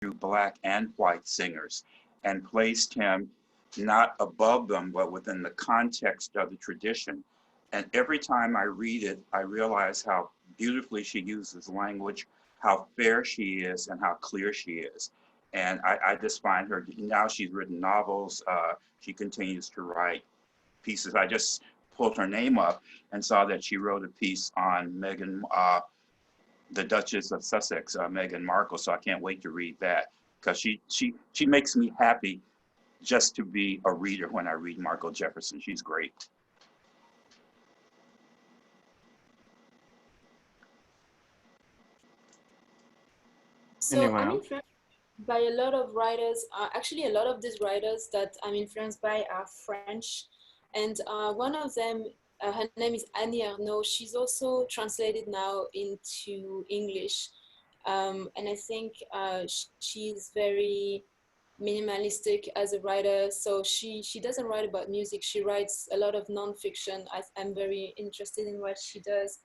to Black and white singers and placed him not above them, but within the context of the tradition. And every time I read it, I realize how beautifully she uses language, how fair she is, and how clear she is. And I just find her, now she's written novels, she continues to write pieces. I just pulled her name up and saw that she wrote a piece on Meghan, the Duchess of Sussex, Meghan Markle. So I can't wait to read that, because she makes me happy just to be a reader when I read Markle Jefferson. She's great. So I'm influenced by a lot of writers. Actually, a lot of these writers that I'm influenced by are French. And one of them, her name is Annie Ernaux. She's also translated now into English. And I think she's very minimalistic as a writer. So she doesn't write about music. She writes a lot of nonfiction. I'm very interested in what she does.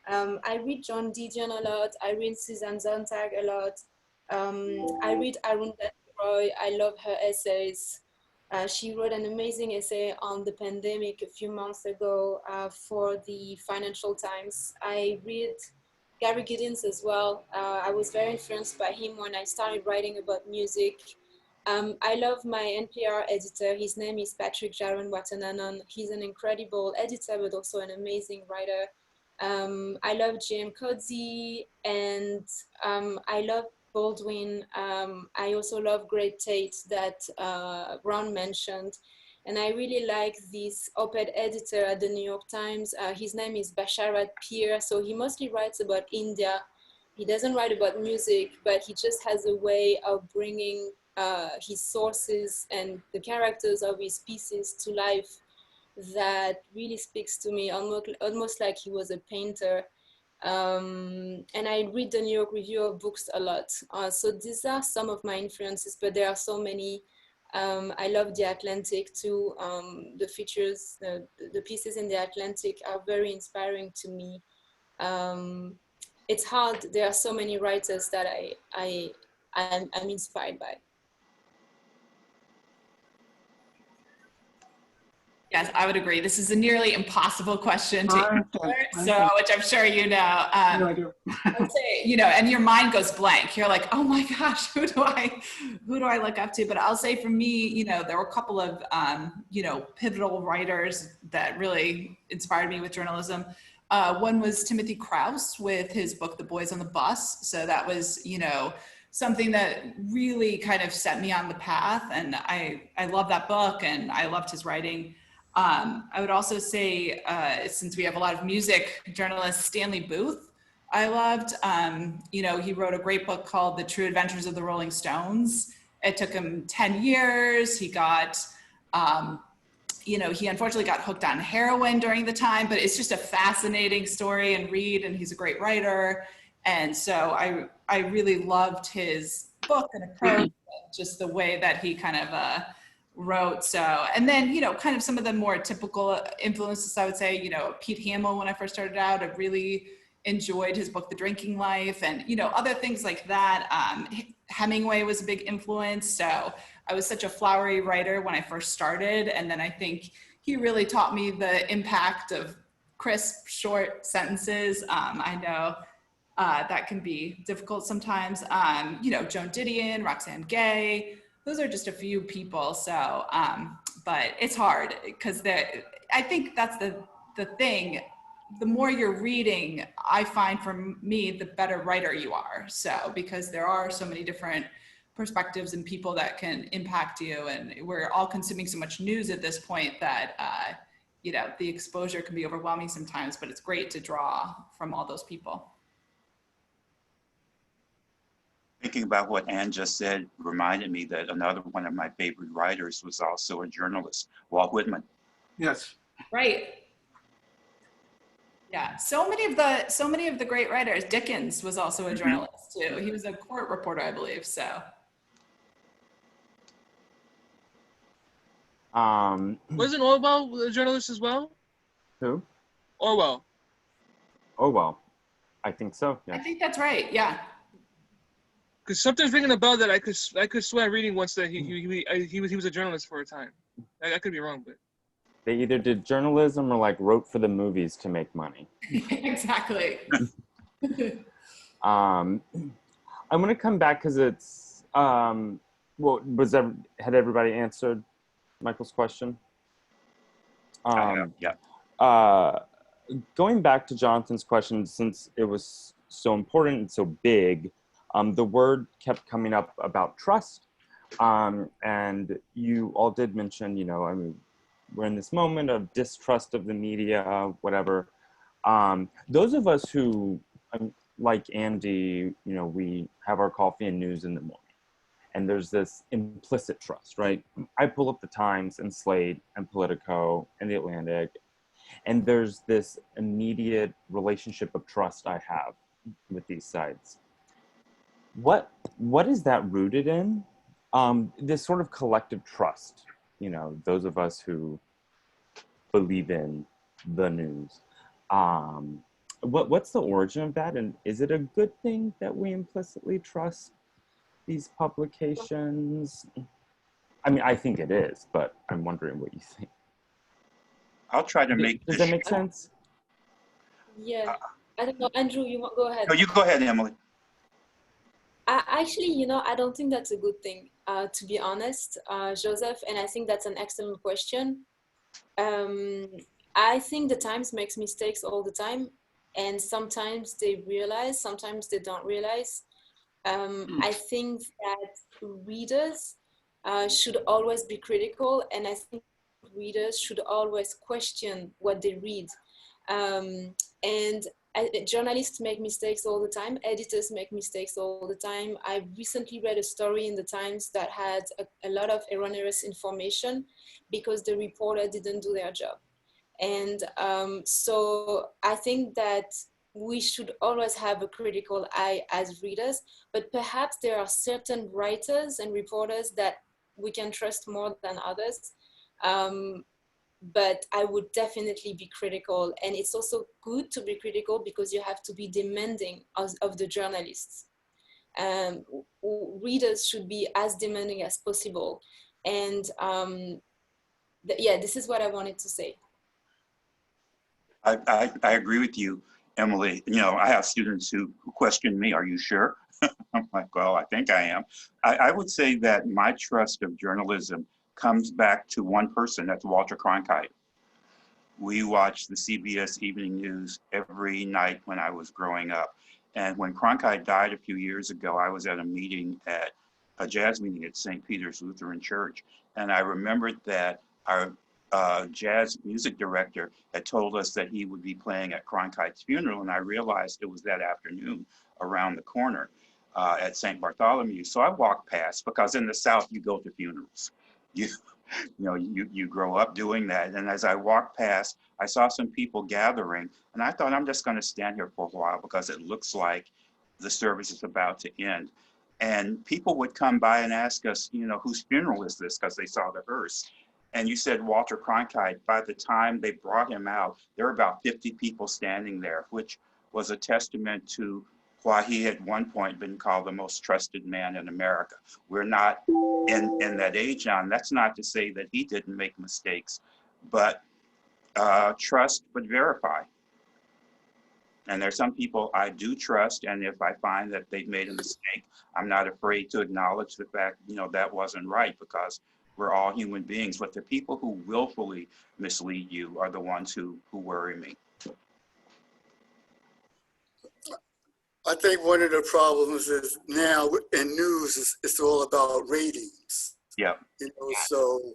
I read John Didion a lot. I read Susan Sontag a lot. I read Arundhati Roy. I love her essays. She wrote an amazing essay on the pandemic a few months ago for the Financial Times. I read Gary Giddens as well. I was very influenced by him when I started writing about music. I love my NPR editor. His name is Patrick Jaron Watananon. He's an incredible editor, but also an amazing writer. I love J.M. Coetzee, and I love Baldwin. I also love Greg Tate that Ron mentioned. And I really like this op-ed editor at the New York Times. His name is Basharat Peer. So he mostly writes about India. He doesn't write about music, but he just has a way of bringing his sources and the characters of his pieces to life that really speaks to me, almost like he was a painter. And I read the New York Review of Books a lot. So these are some of my influences, but there are so many. I love The Atlantic too. The features, the pieces in The Atlantic are very inspiring to me. It's hard. There are so many writers that I'm inspired by. Yes, I would agree. This is a nearly impossible question to answer, so which I'm sure you know. I do. I'd say, you know, and your mind goes blank. You're like, oh my gosh, who do I look up to? But I'll say for me, you know, there were a couple of, you know, pivotal writers that really inspired me with journalism. One was Timothy Krause with his book, The Boys on the Bus. So that was, you know, something that really kind of set me on the path. And I love that book and I loved his writing. I would also say, since we have a lot of music journalists, Stanley Booth, I loved. You know, he wrote a great book called The True Adventures of the Rolling Stones. It took him 10 years. He got, you know, he unfortunately got hooked on heroin during the time, but it's just a fascinating story and read, and he's a great writer. And so I really loved his book and approach, just the way that he kind of wrote. So, and then, you know, kind of some of the more typical influences, I would say, you know, Pete Hamill, when I first started out, I really enjoyed his book, The Drinking Life, and, you know, other things like that. Hemingway was a big influence. So I was such a flowery writer when I first started. And then I think he really taught me the impact of crisp, short sentences. I know that can be difficult sometimes. You know, Joan Didion, Roxane Gay, those are just a few people. So, but it's hard because I think that's the thing. The more you're reading, I find for me, the better writer you are. So, because there are so many different perspectives and people that can impact you, and we're all consuming so much news at this point that, you know, the exposure can be overwhelming sometimes, but it's great to draw from all those people. Thinking about what Anne just said reminded me that another one of my favorite writers was also a journalist, Walt Whitman. Yes. Right. Yeah. So many of the great writers. Dickens was also a journalist too. He was a court reporter, I believe. So. Wasn't Orwell a journalist as well? Who? Orwell. Orwell. I think so. Yeah. I think that's right. Yeah. Because something's ringing a bell that I could swear reading once that he was a journalist for a time. I could be wrong, but they either did journalism or like wrote for the movies to make money. Exactly. I'm going to come back because it's well, had everybody answered Michael's question? Yeah. Going back to Jonathan's question, since it was so important and so big, the word kept coming up about trust. And you all did mention, you know, I mean, we're in this moment of distrust of the media, whatever. Those of us who, like Andy, you know, we have our coffee and news in the morning. And there's this implicit trust, right? I pull up the Times and Slate and Politico and the Atlantic, and there's this immediate relationship of trust I have with these sites. What is that rooted in? This sort of collective trust, you know, those of us who believe in the news. What's the origin of that? And is it a good thing that we implicitly trust these publications? I mean, I think it is, but I'm wondering what you think. I'll try to make Does that make sense? Yeah. I don't know. Andrew, you go ahead. No, you go ahead, Emily. Actually, you know, I don't think that's a good thing, to be honest, Joseph, and I think that's an excellent question. I think the Times makes mistakes all the time, and sometimes they realize, sometimes they don't realize. I think that readers should always be critical, and I think readers should always question what they read. And journalists make mistakes all the time, editors make mistakes all the time. I recently read a story in the Times that had a lot of erroneous information because the reporter didn't do their job. And so I think that we should always have a critical eye as readers, but perhaps there are certain writers and reporters that we can trust more than others. But I would definitely be critical. And it's also good to be critical because you have to be demanding of the journalists. Readers should be as demanding as possible. And yeah, this is what I wanted to say. I agree with you, Emily. You know, I have students who question me, are you sure? I'm like, well, I think I am. I would say that my trust of journalism comes back to one person, that's Walter Cronkite. We watched the CBS Evening News every night when I was growing up. And when Cronkite died a few years ago, I was at a jazz meeting at St. Peter's Lutheran Church. And I remembered that our jazz music director had told us that he would be playing at Cronkite's funeral. And I realized it was that afternoon around the corner at St. Bartholomew. So I walked past, because in the South, you go to funerals. You grow up doing that. And as I walked past, I saw some people gathering, and I thought, I'm just going to stand here for a while because it looks like the service is about to end. And people would come by and ask us, you know, whose funeral is this? Because they saw the hearse. And you said Walter Cronkite. By the time they brought him out, there were about 50 people standing there, which was a testament to why he at one point been called the most trusted man in America. We're not in that age now, and that's not to say that he didn't make mistakes, but trust but verify. And there's some people I do trust, and if I find that they've made a mistake, I'm not afraid to acknowledge the fact, you know, that wasn't right, because we're all human beings. But the people who willfully mislead you are the ones who worry me. I think one of the problems is now in news it's all about ratings. Yeah. You know, so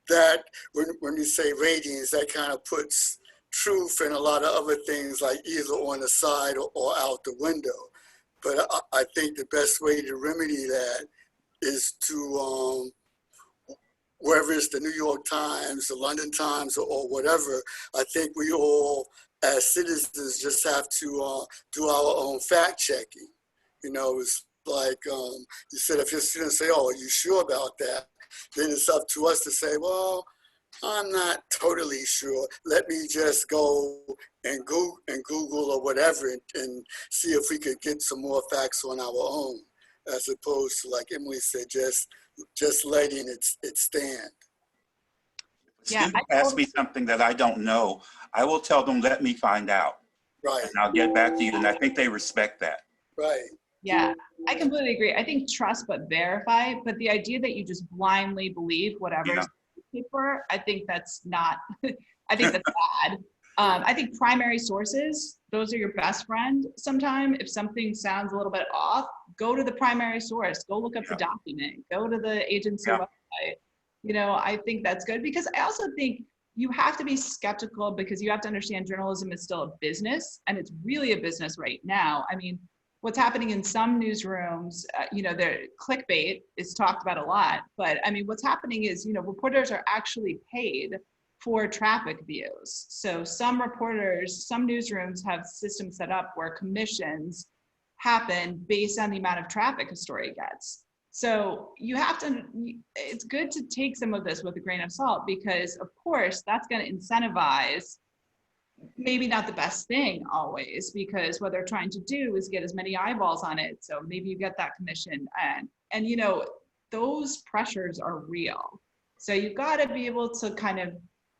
that when you say ratings, that kind of puts truth and a lot of other things like either on the side or out the window. But I think the best way to remedy that is to, whether it's the New York Times, the London Times, or whatever, I think we all, as citizens, just have to do our own fact checking. You know, it's like you said, if your students say, oh, are you sure about that? Then it's up to us to say, well, I'm not totally sure. Let me just go and Google or whatever and see if we could get some more facts on our own. as opposed to, like Emily said, just letting it stand. If a student asks me something that I don't know, I will tell them, let me find out. Right. And I'll get back to you. And I think they respect that. Right. Yeah, I completely agree. I think trust but verify, but the idea that you just blindly believe whatever's paper, I think that's not, I think that's bad. I think primary sources, those are your best friend sometime. If something sounds a little bit off, go to the primary source, go look up the document, go to the agency website. You know, I think that's good, because I also think you have to be skeptical, because you have to understand journalism is still a business, and it's really a business right now. I mean, what's happening in some newsrooms, you know, their clickbait is talked about a lot, but I mean, what's happening is, you know, reporters are actually paid for traffic views. So some reporters, some newsrooms have systems set up where commissions happen based on the amount of traffic a story gets. So you have to, it's good to take some of this with a grain of salt, because of course that's going to incentivize maybe not the best thing always, because what they're trying to do is get as many eyeballs on it. So maybe you get that commission, and you know, those pressures are real. So you've got to be able to kind of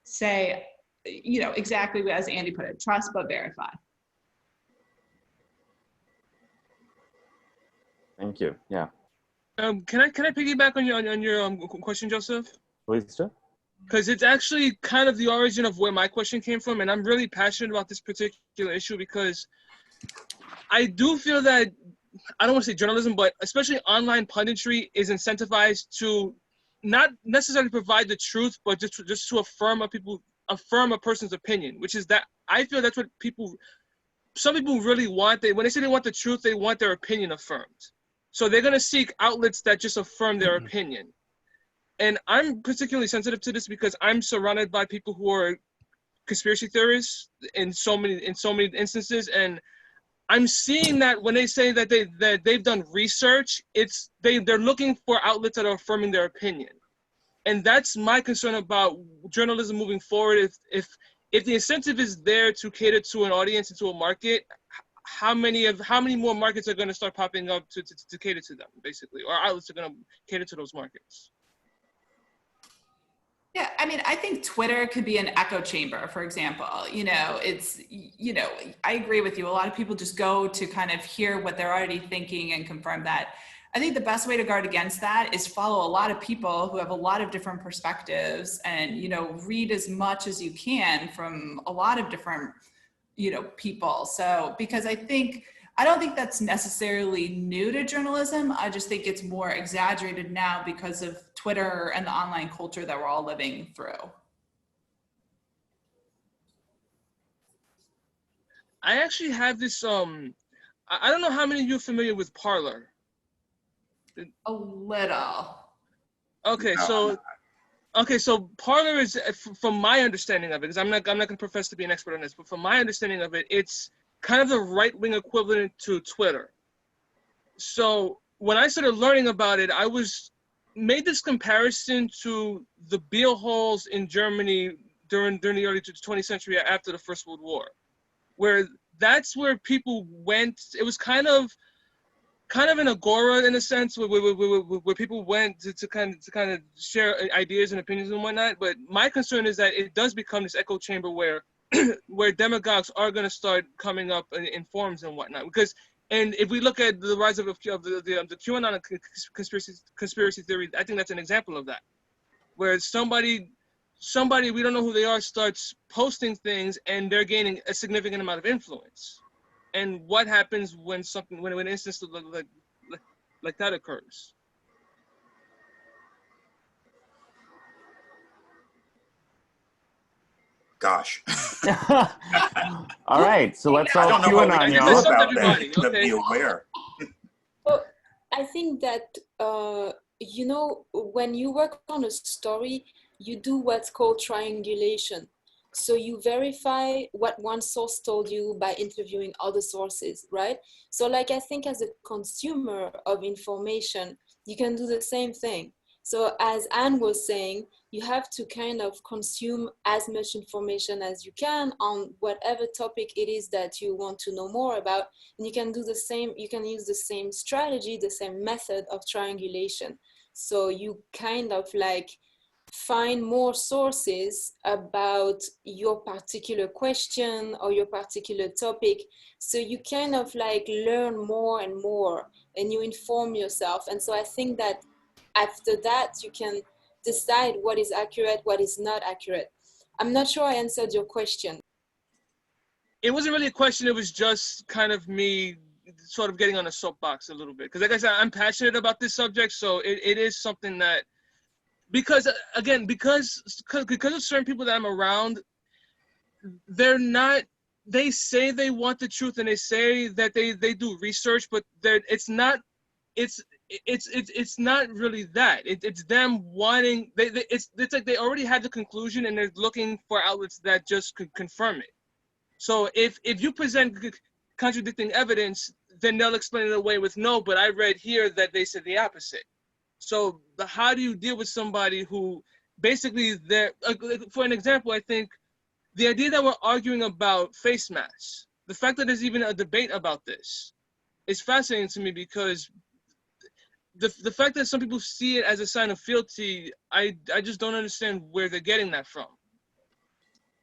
say, you know, exactly as Andy put it, trust but verify. Thank you. Yeah. Can I piggyback on your question, Joseph? Please do. Because it's actually kind of the origin of where my question came from, and I'm really passionate about this particular issue, because I do feel that, I don't want to say journalism, but especially online punditry is incentivized to not necessarily provide the truth, but just to affirm a person's opinion, which is that I feel that's what some people really want. When they say they want the truth, they want their opinion affirmed. So they're going to seek outlets that just affirm their opinion. And I'm particularly sensitive to this because I'm surrounded by people who are conspiracy theorists in so many instances, and I'm seeing that when they say that they've done research, they're looking for outlets that are affirming their opinion. And that's my concern about journalism moving forward. If the incentive is there to cater to an audience and to a market, how many more markets are going to start popping up to cater to them, basically, or outlets are going to cater to those markets? Yeah, I mean, I think Twitter could be an echo chamber, for example. You know, it's, you know, I agree with you. A lot of people just go to kind of hear what they're already thinking and confirm that. I think the best way to guard against that is follow a lot of people who have a lot of different perspectives, and, you know, read as much as you can from a lot of different, you know, people. So, because I don't think that's necessarily new to journalism. I just think it's more exaggerated now because of Twitter and the online culture that we're all living through. I actually have this, I don't know how many of you are familiar with Parler. A little. Okay, so Parler is, from my understanding of it, because I'm not going to profess to be an expert on this, but from my understanding of it, it's kind of the right-wing equivalent to Twitter. So when I started learning about it, I made this comparison to the beer halls in Germany during the early 20th century after the First World War, where that's where people went. It was kind of an agora in a sense, where people went to kind of share ideas and opinions and whatnot. But my concern is that it does become this echo chamber where demagogues are going to start coming up in forums and whatnot. And if we look at the rise of the QAnon conspiracy theory, I think that's an example of that, where somebody we don't know who they are starts posting things and they're gaining a significant amount of influence. And what happens when an instance like that occurs? Gosh. All right, so let's all QAnon, y'all. About that, to be aware. Well, I think that, you know, when you work on a story, you do what's called triangulation. So you verify what one source told you by interviewing other sources, right? So like, I think as a consumer of information, you can do the same thing. So as Anne was saying, you have to kind of consume as much information as you can on whatever topic it is that you want to know more about. And you can do the same, you can use the same strategy, the same method of triangulation. So you kind of like find more sources about your particular question or your particular topic. So you kind of like learn more and more and you inform yourself. And so I think that after that, you can decide what is accurate, what is not accurate. I'm not sure I answered your question. It wasn't really a question. It was just kind of me sort of getting on a soapbox a little bit. Because like I said, I'm passionate about this subject. So it is something that, because again, because of certain people that I'm around, they're not, they say they want the truth and they say that they do research, but it's not really that. It's them wanting, it's like they already had the conclusion and they're looking for outlets that just could confirm it. So if you present contradicting evidence, then they'll explain it away with no, but I read here that they said the opposite. So how do you deal with somebody who basically, they're, for an example, I think the idea that we're arguing about face masks, the fact that there's even a debate about this is fascinating to me, because the fact that some people see it as a sign of fealty, I just don't understand where they're getting that from.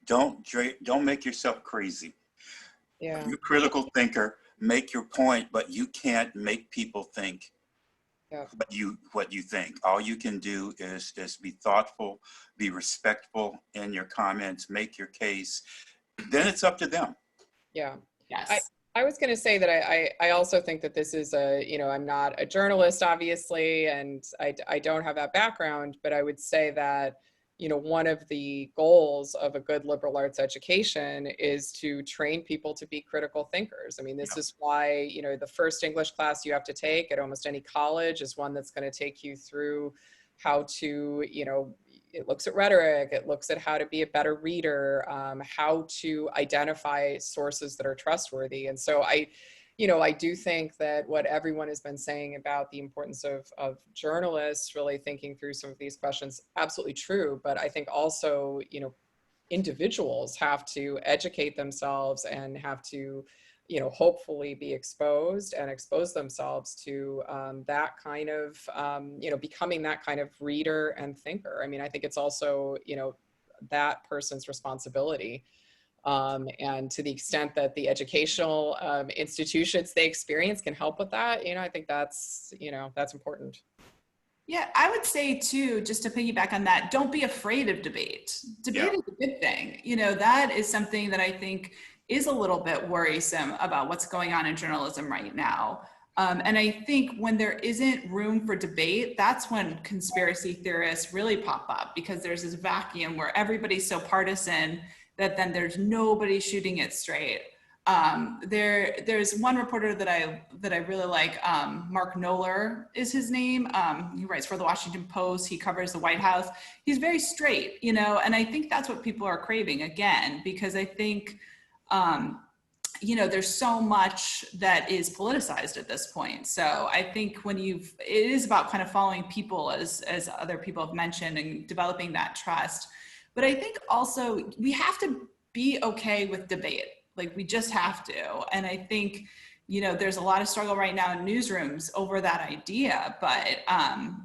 Don't make yourself crazy. Yeah. You're a critical thinker, make your point, but you can't make people think what you think. All you can do is be thoughtful, be respectful in your comments, make your case. Then it's up to them. Yeah. Yes. I was going to say that I also think that this is I'm not a journalist, obviously, and I don't have that background, but I would say that, one of the goals of a good liberal arts education is to train people to be critical thinkers. I mean, this is why, the first English class you have to take at almost any college is one that's going to take you through how to, it looks at rhetoric, it looks at how to be a better reader, how to identify sources that are trustworthy. And so I do think that what everyone has been saying about the importance of journalists really thinking through some of these questions, absolutely true. But I think also, individuals have to educate themselves and have to, hopefully be exposed and expose themselves to that kind of, becoming that kind of reader and thinker. I mean, I think it's also, that person's responsibility. And to the extent that the educational institutions they experience can help with that, I think that's important. Yeah, I would say too, just to piggyback on that, don't be afraid of debate. Debate is a good thing. That is something that I think is a little bit worrisome about what's going on in journalism right now. And I think when there isn't room for debate, that's when conspiracy theorists really pop up, because there's this vacuum where everybody's so partisan that then there's nobody shooting it straight. There's one reporter that I really like, Mark Knoller is his name. He writes for the Washington Post. He covers the White House. He's very straight, and I think that's what people are craving again, because I think, there's so much that is politicized at this point. So I think it is about kind of following people, as other people have mentioned, and developing that trust. But I think also we have to be okay with debate. Like, we just have to. And I think, there's a lot of struggle right now in newsrooms over that idea. But, I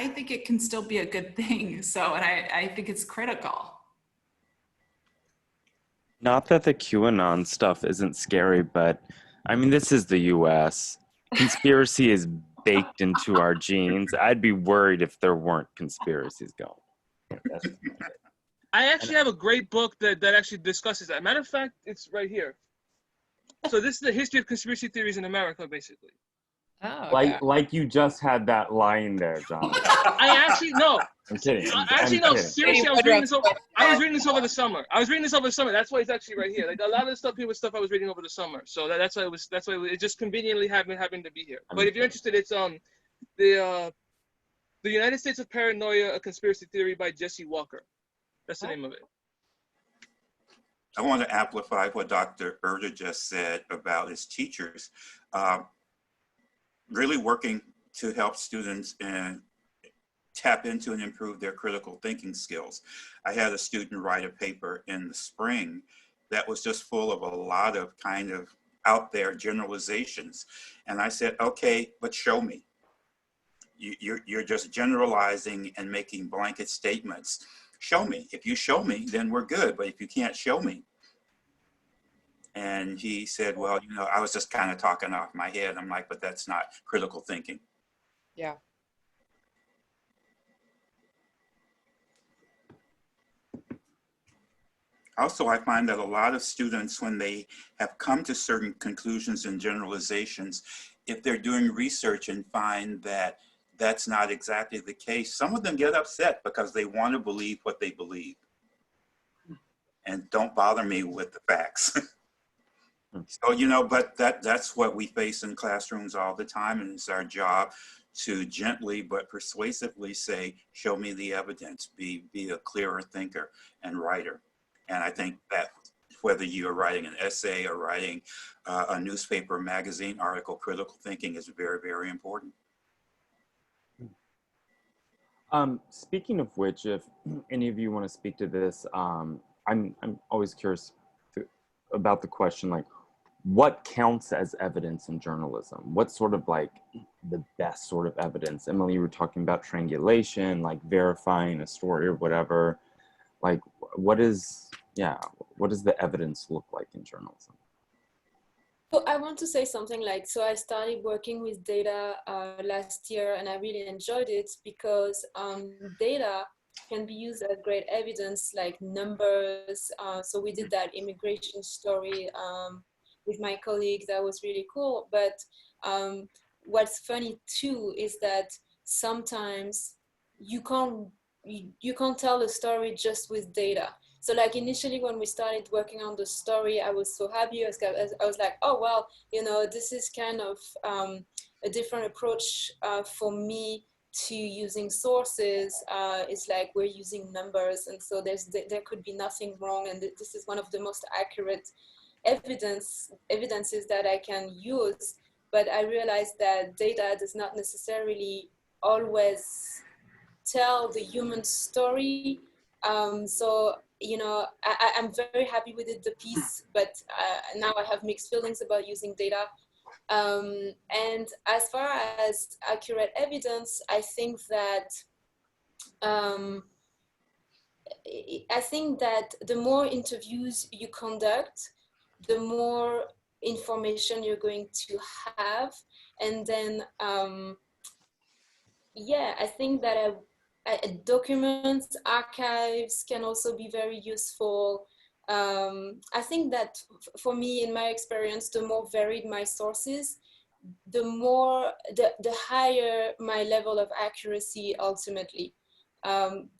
think it can still be a good thing. So, and I think it's critical. Not that the QAnon stuff isn't scary, but I mean, this is the US. Conspiracy is baked into our genes. I'd be worried if there weren't conspiracies going. I actually have a great book that actually discusses that. Matter of fact, it's right here. So this is the history of conspiracy theories in America, basically. Oh, okay. Like you just had that line there, John. I actually, no. I'm kidding. No, seriously, I was reading this over the summer. That's why it's actually right here. Like, a lot of the stuff here was stuff I was reading over the summer. So that's why it just conveniently having to be here. But if you're interested, it's the United States of Paranoia, a Conspiracy Theory by Jesse Walker. That's the name of it. I want to amplify what Dr. Erda just said about his teachers. Really working to help students and tap into and improve their critical thinking skills. I had a student write a paper in the spring that was just full of a lot of kind of out there generalizations. And I said, okay, but show me. You're just generalizing and making blanket statements. Show me. If you show me, then we're good. But if you can't show me. And he said, well, you know, I was just kind of talking off my head. I'm like, but that's not critical thinking. Yeah. Also, I find that a lot of students, when they have come to certain conclusions and generalizations, if they're doing research and find that that's not exactly the case, some of them get upset because they want to believe what they believe. And don't bother me with the facts. So, you know, but that's what we face in classrooms all the time, and it's our job to gently but persuasively say, show me the evidence, be a clearer thinker and writer. And I think that whether you're writing an essay or writing a newspaper, magazine article, critical thinking is very, very important. Speaking of which, if any of you want to speak to this, I'm always curious about the question, like, what counts as evidence in journalism? What's sort of like the best sort of evidence? Emily, you were talking about triangulation, like verifying a story or whatever. Like, what does the evidence look like in journalism? So I want to say something like, so I started working with data last year, and I really enjoyed it because data can be used as great evidence, like numbers. So we did that immigration story with my colleague. That was really cool. But what's funny too is that sometimes you can't tell a story just with data. So like initially when we started working on the story, I was so happy. I was like, oh, well, you know, this is kind of a different approach for me to using sources. It's like we're using numbers. And so there could be nothing wrong. And this is one of the most accurate evidences that I can use. But I realized that data does not necessarily always tell the human story. So, you know, I'm very happy with the piece, but now I have mixed feelings about using data. And as far as accurate evidence, I think that the more interviews you conduct, the more information you're going to have. And then, yeah, I think that documents, archives can also be very useful. I think that for me, in my experience, the more varied my sources, the higher my level of accuracy ultimately.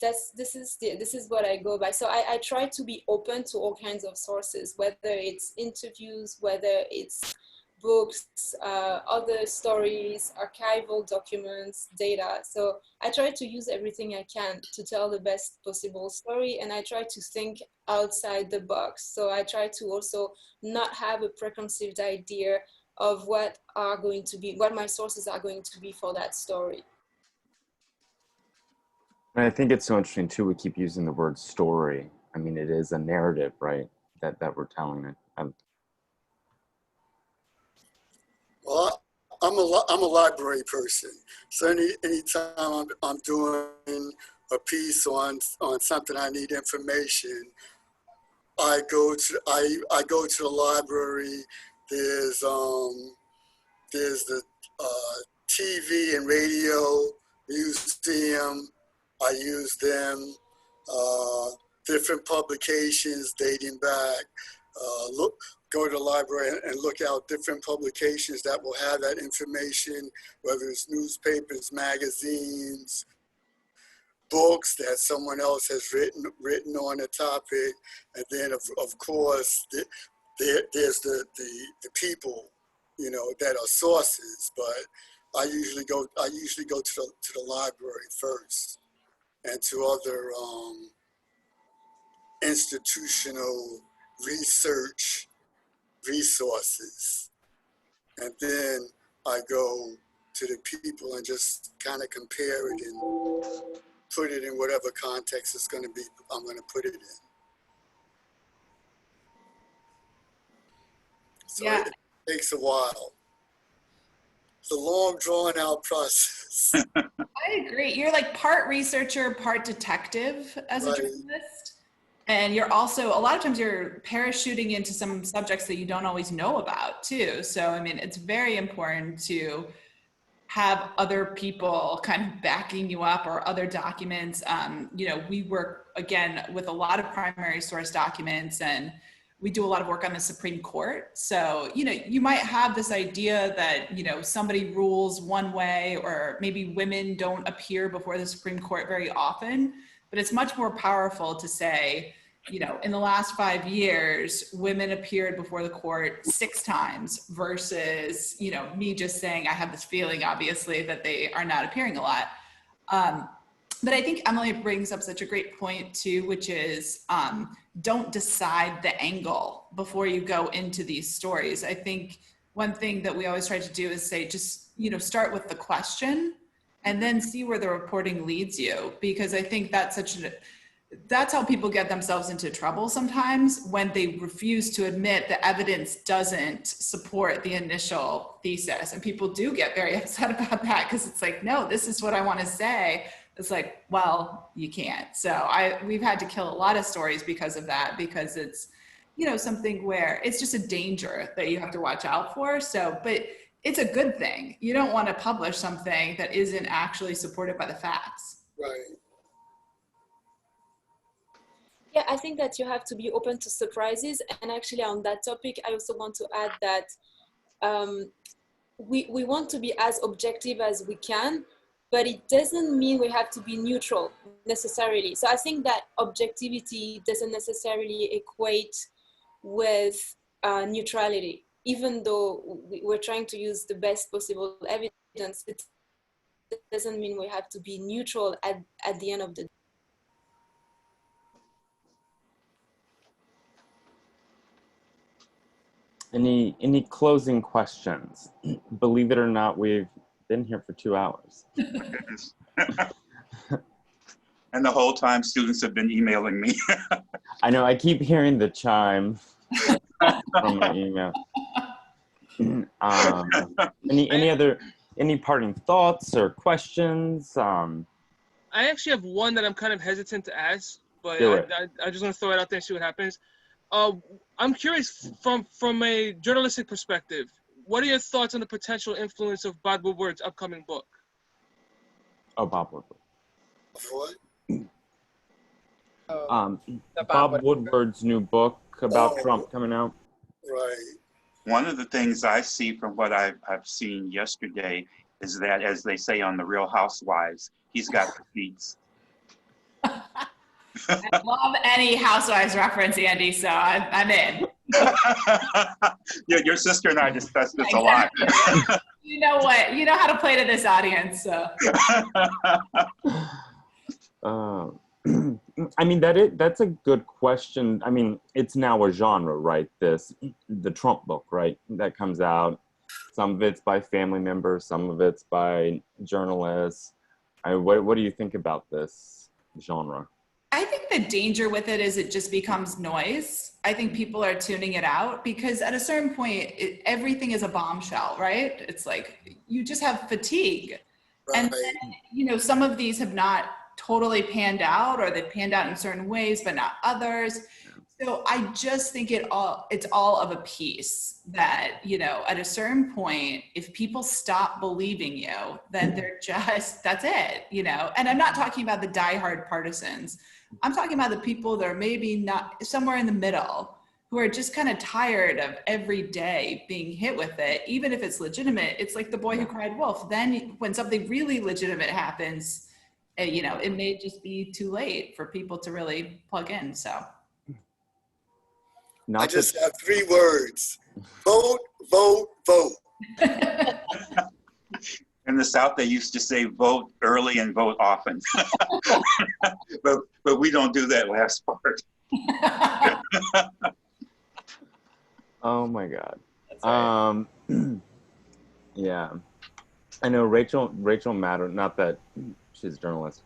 This is what I go by. So I try to be open to all kinds of sources, whether it's interviews, whether it's books, other stories, archival documents, data. So I try to use everything I can to tell the best possible story, and I try to think outside the box. So I try to also not have a preconceived idea of what my sources are going to be for that story. And I think it's so interesting too, we keep using the word story. I mean, it is a narrative, right? That we're telling it. Well, I'm a library person. So anytime I'm doing a piece on something I need information, I go to the library. There's the TV and radio museum. I use them. Different publications dating back. Go to the library and look out different publications that will have that information, whether it's newspapers, magazines, books that someone else has written on the topic. And then of course, there's the people, you know, that are sources, but I usually go to the library first, and to other institutional research resources, and then I go to the people and just kind of compare it and put it in whatever context it's going to be, I'm going to put it in. So Yeah. it takes a while. It's a long, drawn out process. I agree. You're like part researcher, part detective as a Right. journalist. And you're also, a lot of times you're parachuting into some subjects that you don't always know about too. So, I mean, it's very important to have other people kind of backing you up or other documents. You know, we work again with a lot of primary source documents, and we do a lot of work on the Supreme Court. So, you know, you might have this idea that, you know, somebody rules one way, or maybe women don't appear before the Supreme Court very often, but it's much more powerful to say, you know, in the last 5 years, women appeared before the court 6 times versus, you know, me just saying, I have this feeling, obviously, that they are not appearing a lot. But I think Emily brings up such a great point too, which is don't decide the angle before you go into these stories. I think one thing that we always try to do is say, just, you know, start with the question and then see where the reporting leads you. Because I think that's how people get themselves into trouble sometimes, when they refuse to admit the evidence doesn't support the initial thesis. And people do get very upset about that, because it's like, no, this is what I want to say. It's like, well, you can't. So we've had to kill a lot of stories because of that, because it's, you know, something where it's just a danger that you have to watch out for. So, but it's a good thing. You don't want to publish something that isn't actually supported by the facts. Right. Yeah, I think that you have to be open to surprises. And actually on that topic, I also want to add that we want to be as objective as we can, but it doesn't mean we have to be neutral necessarily. So I think that objectivity doesn't necessarily equate with neutrality, even though we're trying to use the best possible evidence. It doesn't mean we have to be neutral at the end of the day. Any closing questions? Believe it or not, we've been here for 2 hours. And the whole time students have been emailing me. I know, I keep hearing the chime from my email. Any parting thoughts or questions? I actually have one that I'm kind of hesitant to ask, but I just want to throw it out there and see what happens. I'm curious, from a journalistic perspective, what are your thoughts on the potential influence of Bob Woodward's upcoming book? Oh, Bob Woodward. What? Bob Woodward's new book about Trump coming out. Right. One of the things I see from what I've seen yesterday is that, as they say on The Real Housewives, he's got receipts. I love any Housewives reference, Andy, so I'm in. Yeah, your sister and I discussed this a lot. You know what? You know how to play to this audience, so. I mean, that's a good question. I mean, it's now a genre, right? The Trump book, right? That comes out. Some of it's by family members, some of it's by journalists. What do you think about this genre? I think the danger with it is it just becomes noise. I think people are tuning it out because at a certain point, everything is a bombshell, right? It's like you just have fatigue. Right. And then, you know, some of these have not totally panned out, or they've panned out in certain ways, but not others. So I just think it's all of a piece that, you know, at a certain point, if people stop believing you, then that's it, you know? And I'm not talking about the diehard partisans. I'm talking about the people that are maybe not somewhere in the middle, who are just kind of tired of every day being hit with it. Even if it's legitimate, it's like the boy who cried wolf. Then when something really legitimate happens, you know, it may just be too late for people to really plug in, so. I just have 3 words: vote, vote, vote. In the South, they used to say vote early and vote often. but we don't do that last part. Oh my God. That's right. Yeah. I know Rachel Maddow, not that she's a journalist.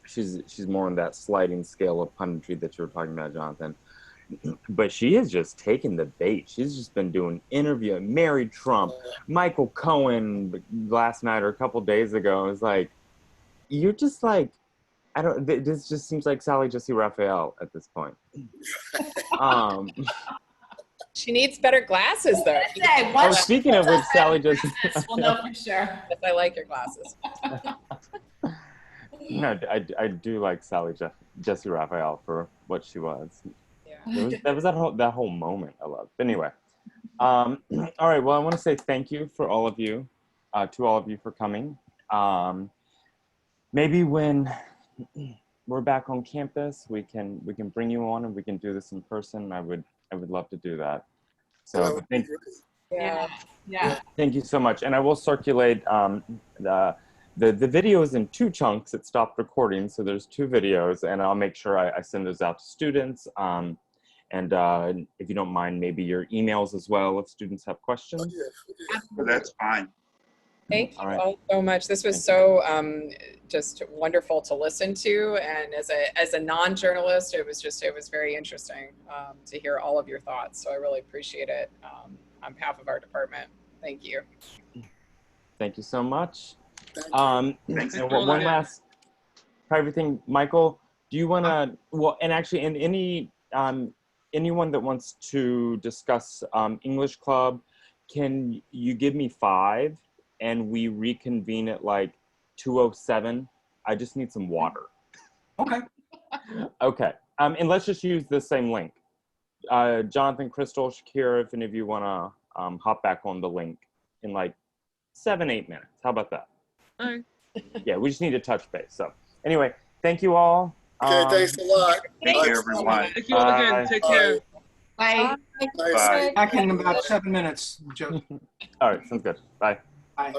She's more on that sliding scale of punditry that you were talking about, Jonathan. But she has just taken the bait. She's just been doing interview. Mary Trump, Michael Cohen last night or a couple days ago. It was like, you're just like, I don't. This just seems like Sally Jesse Raphael at this point. She needs better glasses, though. Oh, speaking of which, Sally Jesse. We'll know for sure. Yes, I like your glasses. No, I do like Sally Jesse Raphael for what she was. Yeah. That was that whole moment I loved. But anyway, all right. Well, I want to say thank you for all of you, to all of you for coming. Maybe when we're back on campus, we can bring you on and we can do this in person. I would love to do that. So thank you. Yeah. Thank you so much. And I will circulate the video is in 2 chunks. It stopped recording, so there's 2 videos, and I'll make sure I send those out to students. And if you don't mind, maybe your emails as well if students have questions. That's fine. Thank you all so much. This was so just wonderful to listen to, and as a non-journalist, it was very interesting to hear all of your thoughts. So I really appreciate it on behalf of our department. Thank you. Thank you so much. Thanks. And one last private thing, Michael. Do you want to? Well, and actually, in anyone that wants to discuss English Club, can you give me 5? And we reconvene at like 2:07. I just need some water. Okay. Okay. And let's just use the same link. Jonathan, Crystal, Shakira, if any of you want to hop back on the link in like 7-8 minutes. How about that? All right. Yeah, we just need to touch base. So anyway, thank you all. Okay, thanks a lot. Thank you, everyone. Thank you all again. Take care. Bye. Bye. Back in about 7 minutes, Joe. All right, sounds good. Bye. Bye.